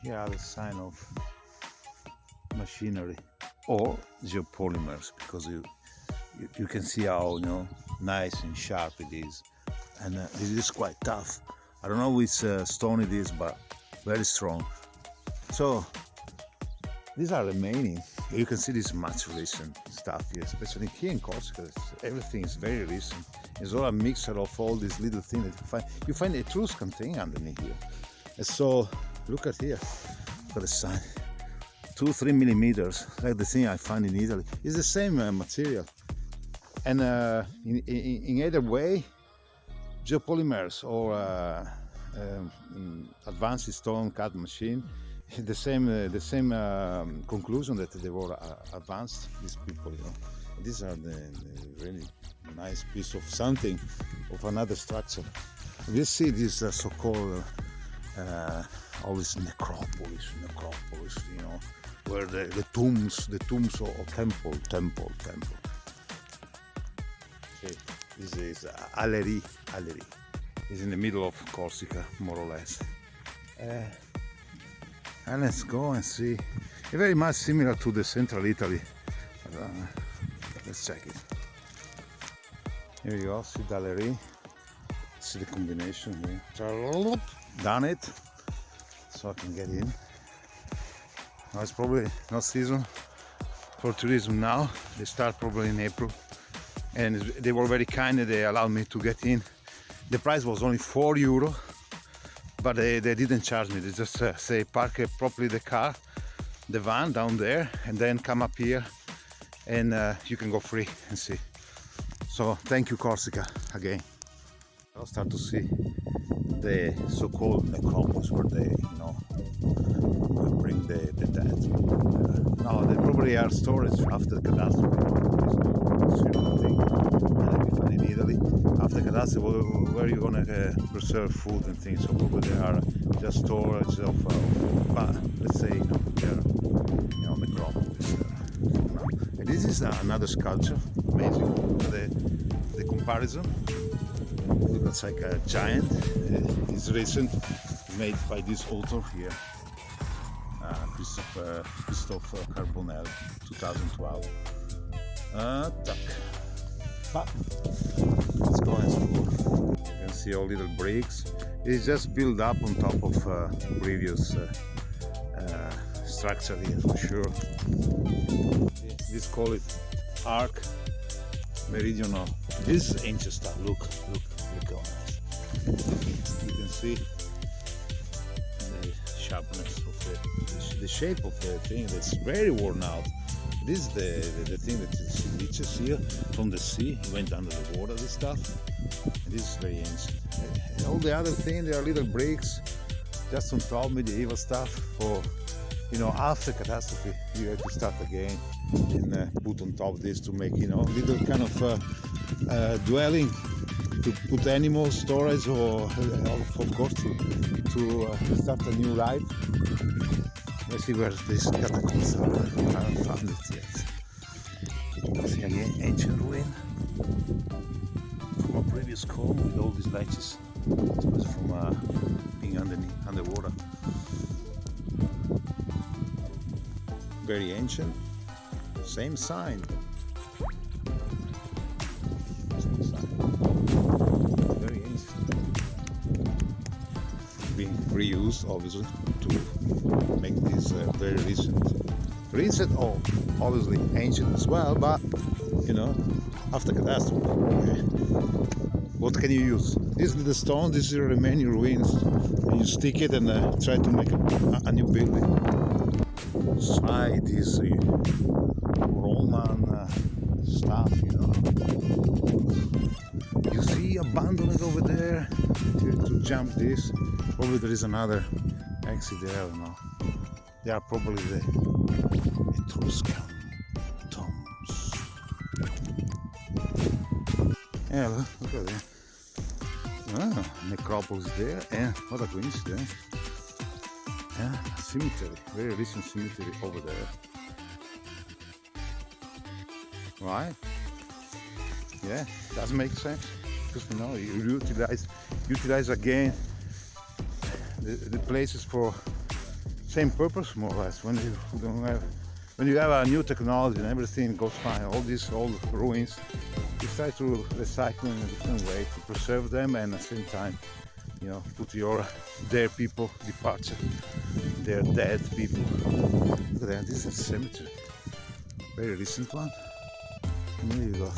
Here are the sign of machinery or geopolymers, because you can see how nice and sharp it is, and this is quite tough. I don't know which stone it is, but very strong. So these are remaining. You can see this much recent stuff here, especially here in Corsica. Everything is very recent. It's all a mixture of all these little things that you find. You find Etruscan thing underneath here. And so look at here, for the sign, 2-3 millimeters, like the thing I find in Italy. It's the same material, and in either way, geopolymers or advanced stone cut machine, the same conclusion that they were advanced. These people, these are the really nice piece of something, of another structure. We see this so-called all this necropolis, where the tombs or temple. Okay, this is Aleria. It's in the middle of Corsica, more or less. And let's go and see. It's very much similar to the central Italy. Let's check it. Here you go, see the Aleria. See the combination here. Done it, so I can get in. Now it's probably not season for tourism now. They start probably in April, and they were very kind. They allowed me to get in. The price was only €4, but they didn't charge me. They just say park properly the car, the van down there, and then come up here, and you can go free and see. So thank you, Corsica, again. I'll start to see the so-called necropolis where they, bring the dead. Now they probably are storage after the catastrophe. We find in Italy after catastrophe where you're gonna preserve food and things. So probably they are just storage of let's say necropolis. And this is another sculpture, amazing. The comparison. It looks like a giant. It's recent, made by this author here, Christopher Carbonell, 2012. But let's go and explore. You can see all little bricks. It's just built up on top of previous structure here, for sure. This call it arc meridional. This is ancient stuff. Look how nice. You can see the sharpness of the shape of the thing that's very worn out. This is the thing that is leaches here from the sea. It went under the water, this stuff. And this is very ancient. And all the other things, there are little bricks just on top, medieval stuff. For after catastrophe, you have to start again and put on top this to make little kind of dwelling to put animal storage, or of course to start a new life. Let's see where these catacombs are. I haven't found it yet. See again, ancient ruin from a previous call with all these ledges. It was from being underwater. Very ancient. Same sign. Very ancient. Being reused, obviously, to make this very recent, or obviously ancient as well, but after catastrophe. What can you use? This is the stone, this is the remaining ruins, and you stick it and try to make a new building. Side is Roman stuff, You see abandoned over there. To jump this, probably there is another exit there. They are probably the Etruscan tombs. Yeah, look at that. Necropolis there, and what a coincidence. Yeah, cemetery, very recent cemetery over there. Right? Yeah, does make sense. Because you utilize again the places for same purpose more or less. When you have a new technology and everything goes fine, all these old ruins, you try to recycle in a different way to preserve them, and at the same time, you know, put their people departure, their dead people. Look at that, this is a cemetery, very recent one. And there you go,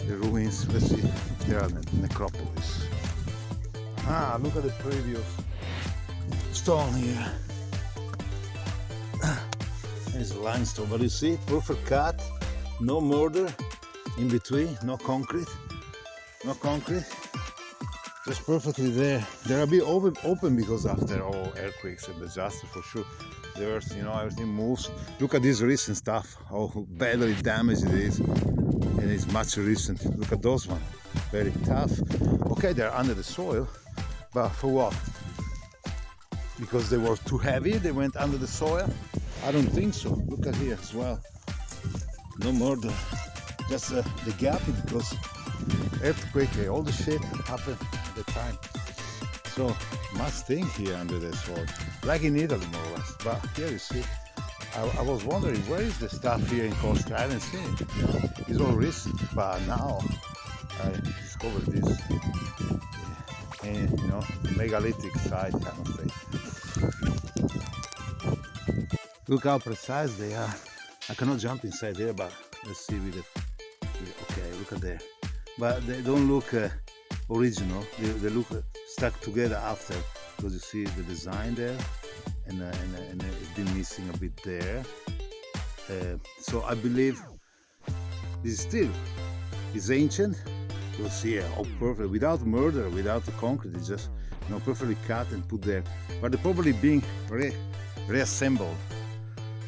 the ruins. Let's see if there are necropolis. Ah, look at the previous stone here. There's limestone, but you see, perfect cut, no mortar in between, no concrete, just perfectly there. They're a bit open because after all earthquakes and disaster for sure, the earth, you know, everything moves. Look at this recent stuff, how badly damaged it is, and it's much recent. Look at those ones, very tough. Okay, they're under the soil, but for what? Because they were too heavy, they went under the soil? I don't think so. Look at here as well. No mortar. Just the gap because earthquake, all the shit happened at the time. So much thing here under the soil, like in Italy more or less. But here you see, I was wondering where is the stuff here in Corsica. I haven't seen it. It's all recent, but now I discovered this, you know, megalithic site kind of thing. Look how precise they are. I cannot jump inside there, but let's see with it. Okay, look at there. But they don't look original. They look stuck together after, because you see the design there, and it's been missing a bit there. So I believe this still is ancient. You'll see how perfect, without murder, without the concrete. It's just, you know, perfectly cut and put there. But they're probably being reassembled.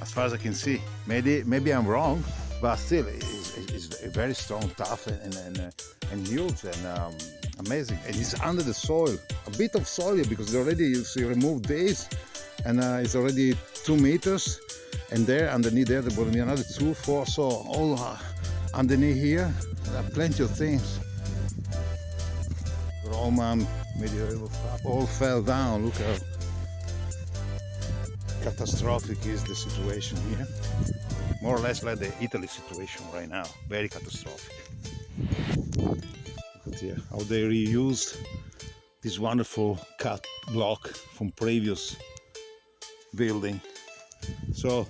As far as I can see, maybe I'm wrong, but still, it's very strong, tough, and huge, and amazing. And it's under the soil, a bit of soil here, because they already, you see, removed this, and it's already 2 meters, and there underneath there, there will be another 2, 4. So all underneath here, there are plenty of things. Roman medieval stuff all fell down. Look how catastrophic is the situation here. More or less like the Italy situation right now. Very catastrophic. Look at here, how they reused this wonderful cut block from previous building. So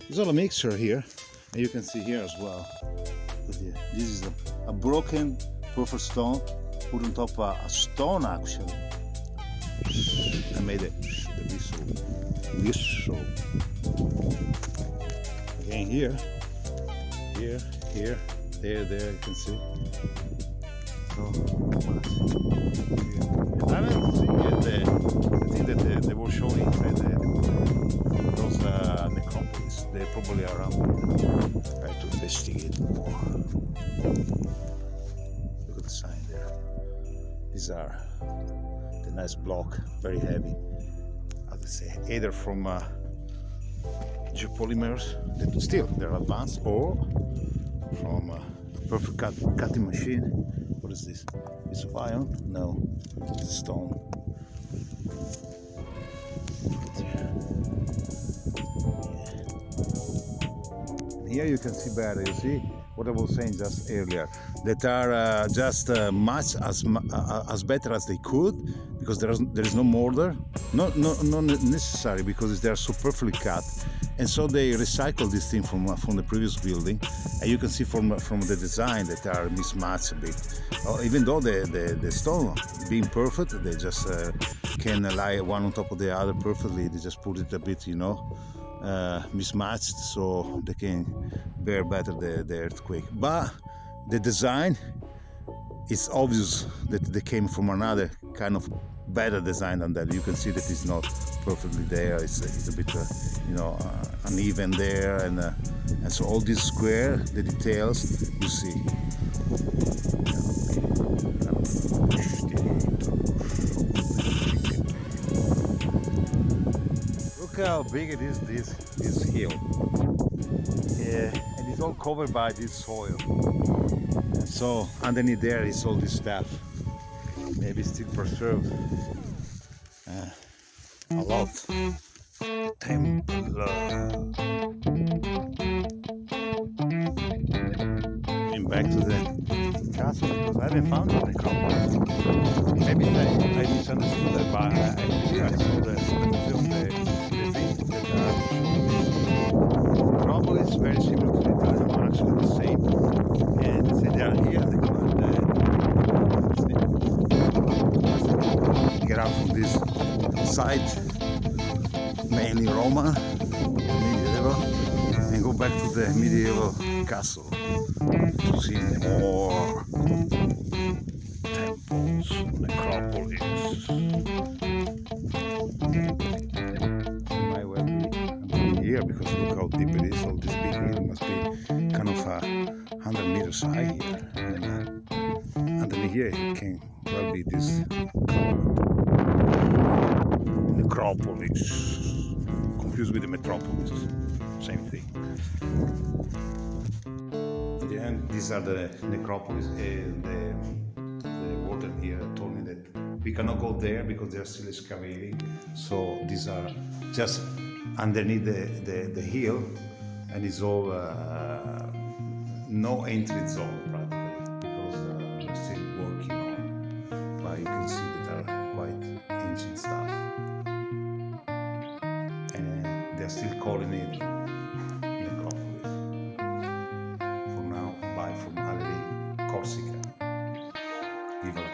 it's all a mixture here, and you can see here as well. Look at here. This is a broken perfect stone put on top of a stone actually. I made it the whistle. Again here, there you can see. So much. I haven't seen yet the thing that they were showing inside those necropolis. They're probably around. Try to investigate more. Look at the sign there. These are the nice block, very heavy. As I say, either from geopolymers that still they're advanced, or from a perfect cutting machine. What is this? Piece of iron? No, it's stone. Here you can see better. You see what I was saying just earlier, that are just much as better as they could, because there is no mortar, not necessary, because they are so perfectly cut, and so they recycle this thing from the previous building, and you can see from the design that are mismatched a bit. Even though the stone being perfect, they just can lie one on top of the other perfectly. They just put it a bit, you know, mismatched, so they can bear better the earthquake. But the design, it's obvious that they came from another kind of better design than that. You can see that it's not perfectly there. It's a bit you know, uneven there, and so all this square, the details you see. Look how big it is, this hill. And it's all covered by this soil. And so underneath there is all this stuff. Maybe still preserved a lot. temple. Going back to the castle because I haven't found the necropolis. Maybe I misunderstood that, but I believe I saw the museum, the things that are necropolis very similar to the Italian one, actually the same. And see, they are here. Get out from this site, mainly Roman, medieval, and go back to the medieval castle to see more temples, necropolis. Might well be here because look how deep it is. All this big hill must be kind of 100 meters high here, and underneath here it can well be this necropolis. Confused with the metropolis, same thing. In the end, these are the necropolis, and the warden here told me that we cannot go there because they are still excavating. So these are just underneath the hill, and it's all no entry zone practically because they're still working on. But you can see that are quite ancient stuff. They're still calling it necropolis. For now, bye from Aleria, Corsica. Viva la